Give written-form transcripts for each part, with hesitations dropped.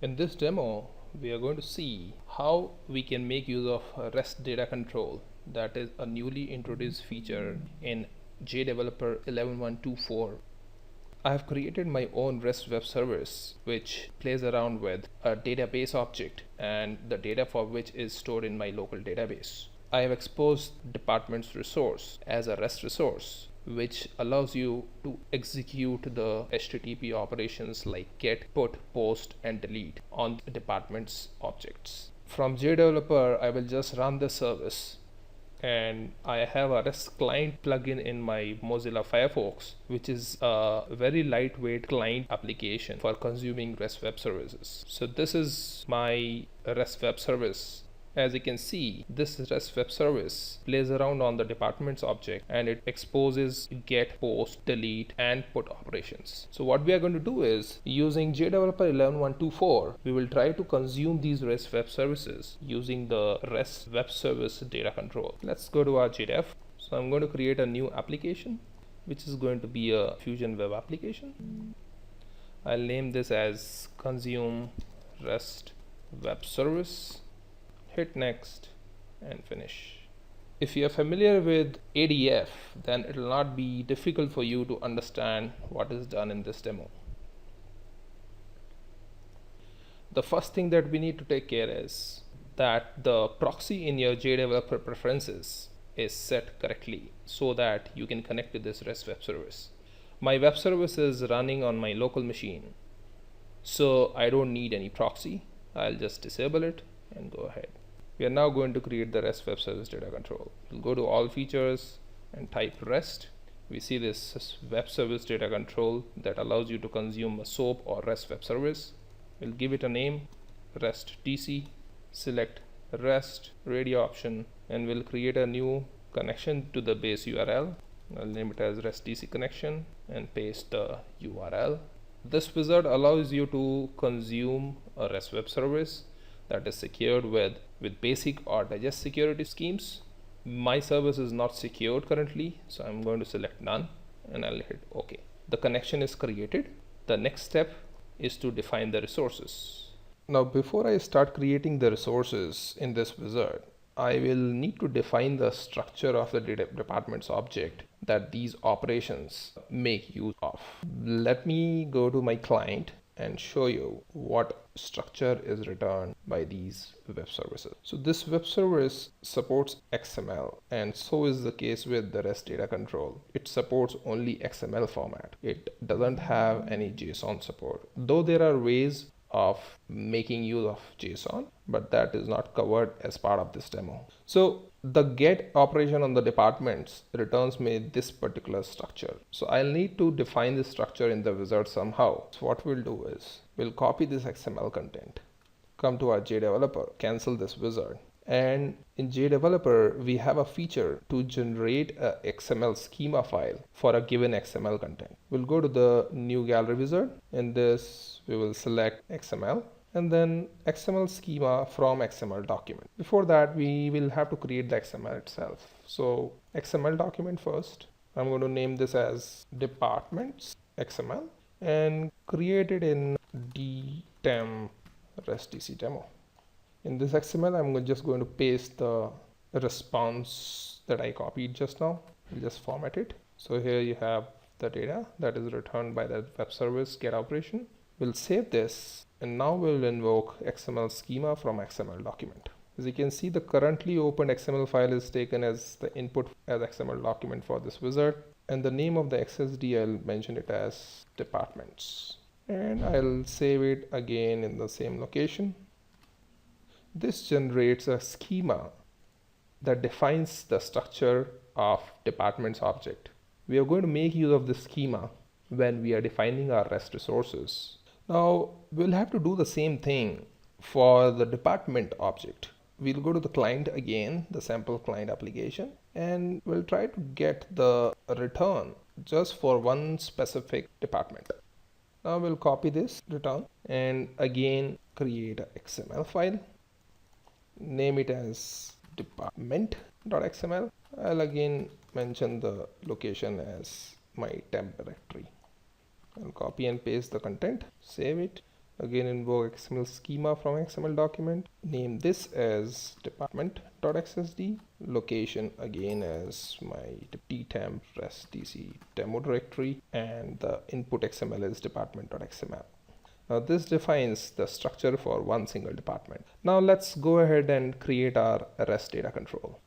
In this demo, we are going to see how we can make use of REST data control, that is a newly introduced feature in JDeveloper 11.124. I have created my own REST web service which plays around with a database object and the data for which is stored in my local database. I have exposed department's resource as a REST resource, which allows you to execute the HTTP operations like get, put, post, and delete on the department's objects. From JDeveloper, I will just run the service, and I have a REST client plugin in my Mozilla Firefox, which is a very lightweight client application for consuming REST web services. So this is my REST web service. As you can see, this REST web service plays around on the department's object and it exposes get, post, delete, and put operations. So what we are going to do is, using JDeveloper 11.124, we will try to consume these REST web services using the REST web service data control. Let's go to our JDev. So I'm going to create a new application, which is going to be a Fusion web application. I'll name this as consume REST web service. Hit next and finish. If you are familiar with ADF, then it will not be difficult for you to understand what is done in this demo. The first thing that we need to take care is that the proxy in your JDeveloper preferences is set correctly so that you can connect to this REST web service. My web service is running on my local machine, so I don't need any proxy. I'll just disable it and go ahead. We are now going to create the REST web service data control. We'll go to all features and type REST. We see this web service data control that allows you to consume a SOAP or REST web service. We'll give it a name, REST DC, select REST radio option, and we'll create a new connection to the base URL. I'll name it as REST DC connection and paste the URL. This wizard allows you to consume a REST web service that is secured with basic or digest security schemes. My service is not secured currently, so I'm going to select none and I'll hit OK. The connection is created. The next step is to define the resources. Now, before I start creating the resources in this wizard, I will need to define the structure of the department's object that these operations make use of. Let me go to my client and show you what structure is returned by these web services. So this web service supports XML, and so is the case with the REST data control. It supports only XML format. It doesn't have any JSON support, though there are ways of making use of JSON, but that is not covered as part of this demo. So the get operation on the departments returns me this particular structure. So I'll need to define this structure in the wizard somehow. So what we'll do is we'll copy this XML content, come to our JDeveloper, cancel this wizard, and in JDeveloper we have a feature to generate a XML schema file for a given XML content. We'll go to the new gallery wizard. In this we will select XML and then XML schema from XML document. Before that, we will have to create the XML itself. So XML document first. I'm going to name this as departments XML and create it in DTEM REST DC demo. In this XML, I'm just going to paste the response that I copied just now. We'll just format it. So here you have the data that is returned by the web service get operation. We'll save this, and now we'll invoke XML schema from XML document. As you can see, the currently opened XML file is taken as the input as XML document for this wizard, and the name of the XSD, I'll mention it as departments, and I'll save it again in the same location. This generates a schema that defines the structure of departments object. We are going to make use of this schema when we are defining our REST resources. Now we'll have to do the same thing for the department object. We'll go to the client again, the sample client application, and we'll try to get the return just for one specific department. Now we'll copy this return and again create an XML file. Name it as department.xml. I'll again mention the location as my temp directory. I'll copy and paste the content, save it, Again, invoke XML schema from XML document. Name this as department.xsd. Location again as my dtemp rest.dc demo directory, and the input XML is department.xml. Now this defines the structure for one single department. Now let's go ahead and create our REST data control.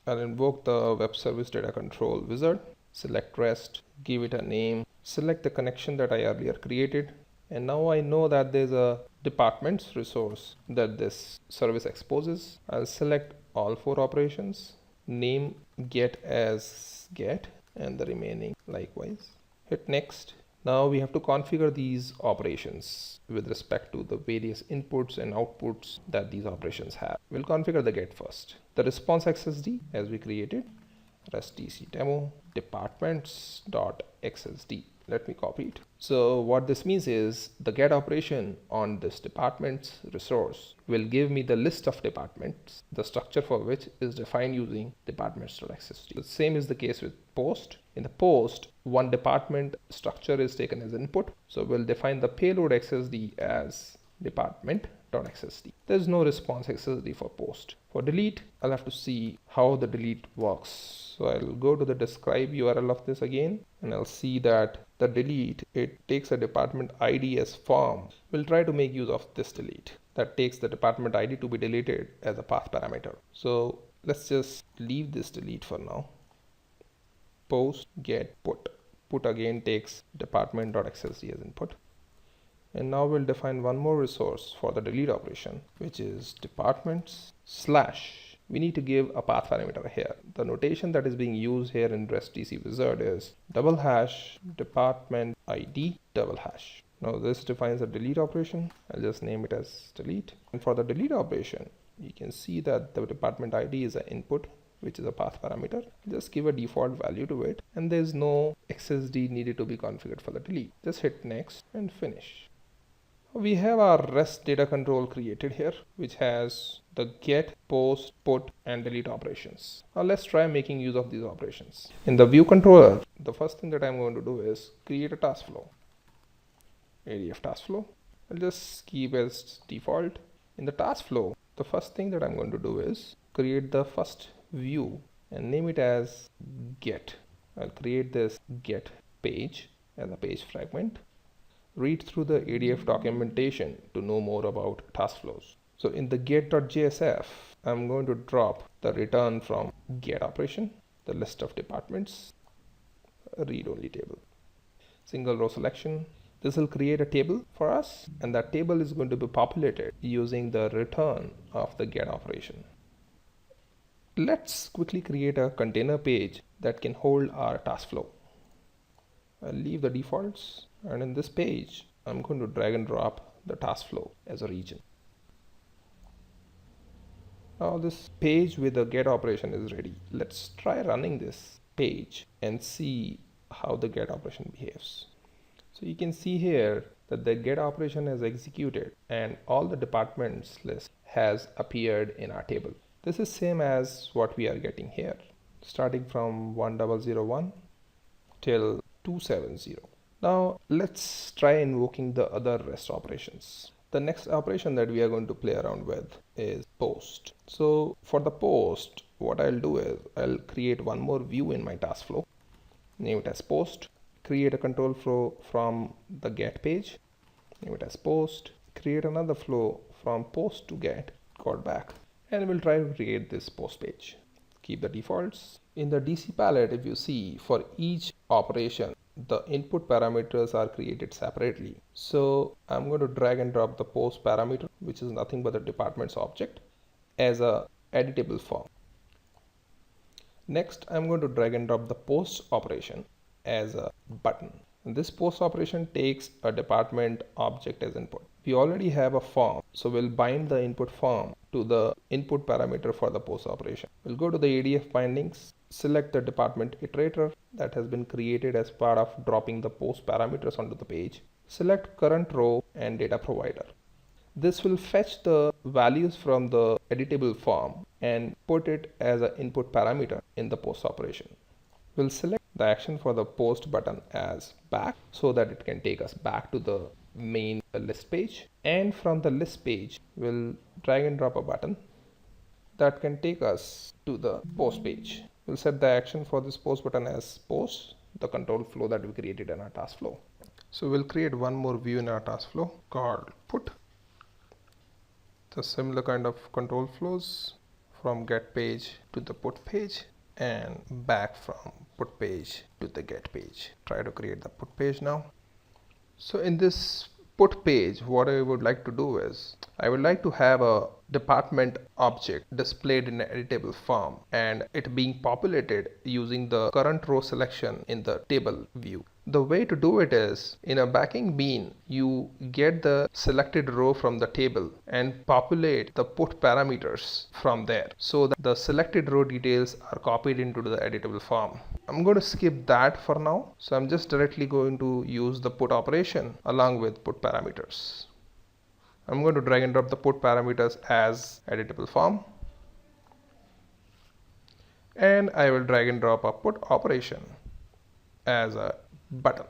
I'll invoke the web service data control wizard, select REST, give it a name, select the connection that I earlier created, and now I know that there's a departments resource that this service exposes. I'll select all 4 operations, name get as get, and the remaining likewise. Hit next. Now we have to configure these operations with respect to the various inputs and outputs that these operations have. We'll configure the get first. The response XSD as we created, rest.dc demo departments.xsd. Let me copy it. So what this means is the get operation on this department's resource will give me the list of departments, the structure for which is defined using departments.xsd. The same is the case with post. In the post, one department structure is taken as input. So we'll define the payload XSD as department.xsd. There's no response XSD for post. For delete, I'll have to see how the delete works. So I'll go to the describe URL of this again, and I'll see that the delete, it takes a department ID as form. We'll try to make use of this delete that takes the department ID to be deleted as a path parameter. So let's just leave this delete for now. Post get put. Put again takes department.xsd as input. And now we'll define one more resource for the delete operation, which is departments slash. We need to give a path parameter here. The notation that is being used here in rest.dc wizard is double hash department ID double hash. Now this defines a delete operation. I'll just name it as delete. And for the delete operation, you can see that the department ID is an input, which is a path parameter. Just give a default value to it, and there's no XSD needed to be configured for the delete. Just hit next and finish. We have our REST data control created here, which has the get, post, put, and delete operations. Now let's try making use of these operations. In the view controller, the first thing that I'm going to do is create a task flow. ADF task flow. I'll just keep as default. In the task flow, the first thing that I'm going to do is create the first view and name it as get. I'll create this get page as a page fragment. Read through the ADF documentation to know more about task flows. So in the get.jsf, I'm going to drop the return from get operation, the list of departments, a read-only table, single row selection. This will create a table for us, and that table is going to be populated using the return of the get operation. Let's quickly create a container page that can hold our task flow. I'll leave the defaults, and in this page, I'm going to drag and drop the task flow as a region. Now this page with the get operation is ready. Let's try running this page and see how the get operation behaves. So you can see here that the get operation has executed and all the departments list has appeared in our table. This is same as what we are getting here, starting from 1001 till 270. Now let's try invoking the other REST operations. The next operation that we are going to play around with is post. So for the post, what I'll do is I'll create one more view in my task flow, name it as post, create a control flow from the get page, name it as post, create another flow from post to get, code back, and we'll try to create this post page. Keep the defaults. In the DC palette, if you see, for each operation, the input parameters are created separately. So I'm going to drag and drop the post parameter, which is nothing but the department's object, as a editable form. Next, I'm going to drag and drop the post operation as a button. And this post operation takes a department object as input. We already have a form, so we'll bind the input form to the input parameter for the post operation. We'll go to the ADF bindings, select the department iterator that has been created as part of dropping the post parameters onto the page. Select current row and data provider. This will fetch the values from the editable form and put it as an input parameter in the post operation. We'll select the action for the post button as back so that it can take us back to the main list page, and from the list page we'll drag and drop a button that can take us to the post page. We'll set the action for this post button as post, the control flow that we created in our task flow. So we'll create one more view in our task flow called put. The similar kind of control flows from get page to the put page and back from put page to the get page. Try to create the put page now. So in this put page, what I would like to do is I would like to have a department object displayed in an editable form and it being populated using the current row selection in the table view. The way to do it is, in a backing bean, you get the selected row from the table and populate the put parameters from there so that the selected row details are copied into the editable form. I'm going to skip that for now, so I'm just directly going to use the put operation along with put parameters. I'm going to drag and drop the put parameters as editable form, and I will drag and drop a put operation as a button.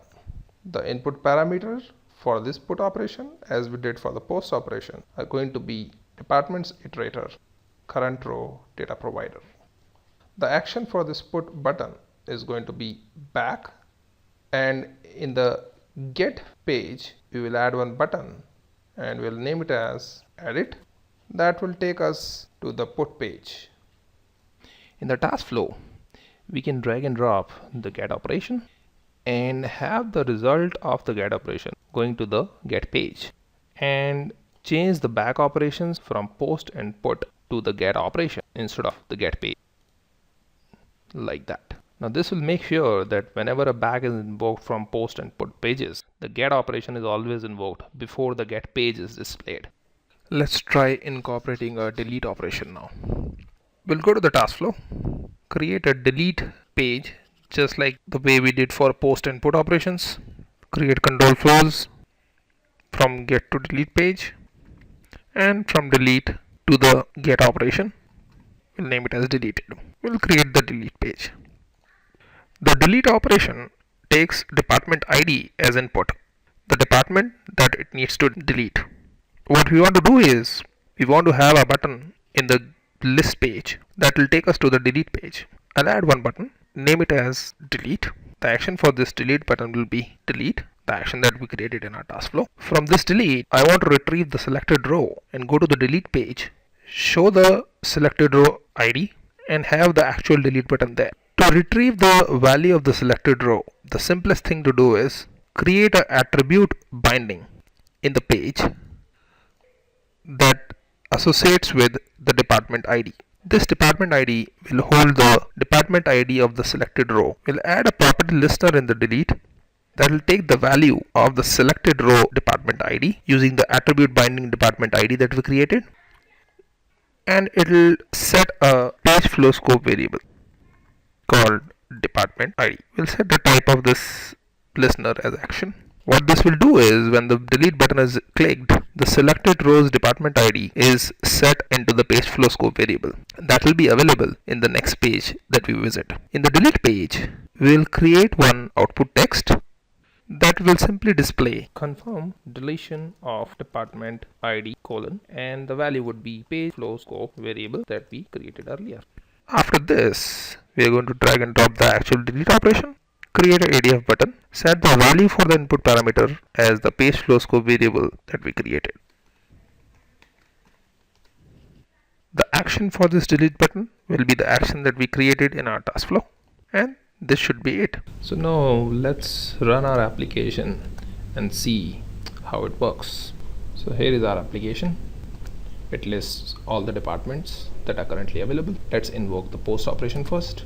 The input parameters for this put operation, as we did for the post operation, are going to be departments iterator, current row, data provider. The action for this put button is going to be back, and in the get page we will add one button and we'll name it as edit. That will take us to the put page. In the task flow, we can drag and drop the get operation and have the result of the get operation going to the get page, and change the back operations from post and put to the get operation instead of the get page, like that. Now this will make sure that whenever a back is invoked from post and put pages, the get operation is always invoked before the get page is displayed. Let's try incorporating a delete operation now. We'll go to the task flow, create a delete page just like the way we did for post and put operations. Create control flows from get to delete page, and from delete to the get operation, we'll name it as deleted. We'll create the delete page. The delete operation takes department ID as input, the department that it needs to delete. What we want to do is we want to have a button in the list page that will take us to the delete page. I'll add one button, name it as delete. The action for this delete button will be delete, the action that we created in our task flow. From this delete, I want to retrieve the selected row and go to the delete page, show the selected row ID and have the actual delete button there. To retrieve the value of the selected row, the simplest thing to do is create an attribute binding in the page that associates with the department ID. This department ID will hold the department ID of the selected row. We'll add a property listener in the delete that will take the value of the selected row department ID using the attribute binding department ID that we created, and it will set a page flow scope variable called department ID. We'll set the type of this listener as action. What this will do is when the delete button is clicked, the selected row's department ID is set into the page flow scope variable. That will be available in the next page that we visit. In the delete page, we will create one output text that will simply display confirm deletion of department ID : and the value would be page flow scope variable that we created earlier. After this, we are going to drag and drop the actual delete operation, create an ADF button, set the value for the input parameter as the page flow scope variable that we created. The action for this delete button will be the action that we created in our task flow, and this should be it. So now let's run our application and see how it works. So here is our application. It lists all the departments that are currently available. Let's invoke the post operation first.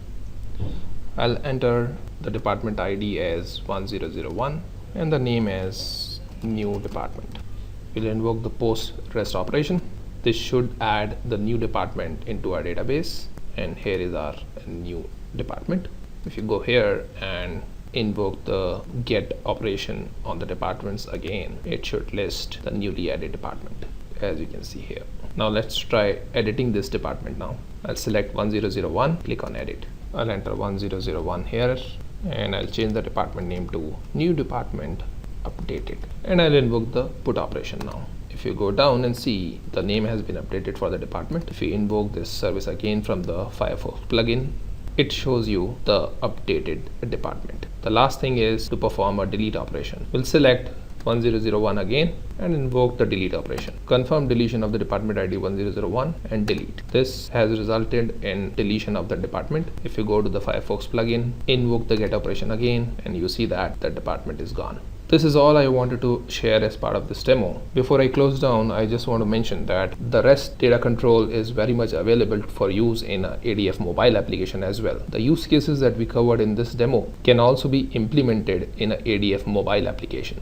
I'll enter the department ID as 1001 and the name as new department. We'll invoke the post rest operation. This should add the new department into our database, and here is our new department. If you go here and invoke the get operation on the departments again, it should list the newly added department, as you can see here. Now let's try editing this department now. I'll select 1001, click on edit. I'll enter 1001 here, and I'll change the department name to new department updated, and I'll invoke the put operation now. If you go down and see, the name has been updated for the department. If you invoke this service again from the Firefox plugin, it shows you the updated department. The last thing is to perform a delete operation. We'll select 1001 again and invoke the delete operation. Confirm deletion of the department ID 1001 and delete. This has resulted in deletion of the department. If you go to the Firefox plugin, invoke the get operation again, and you see that the department is gone. This is all I wanted to share as part of this demo. Before I close down, I just want to mention that the REST data control is very much available for use in a ADF mobile application as well. The use cases that we covered in this demo can also be implemented in a ADF mobile application.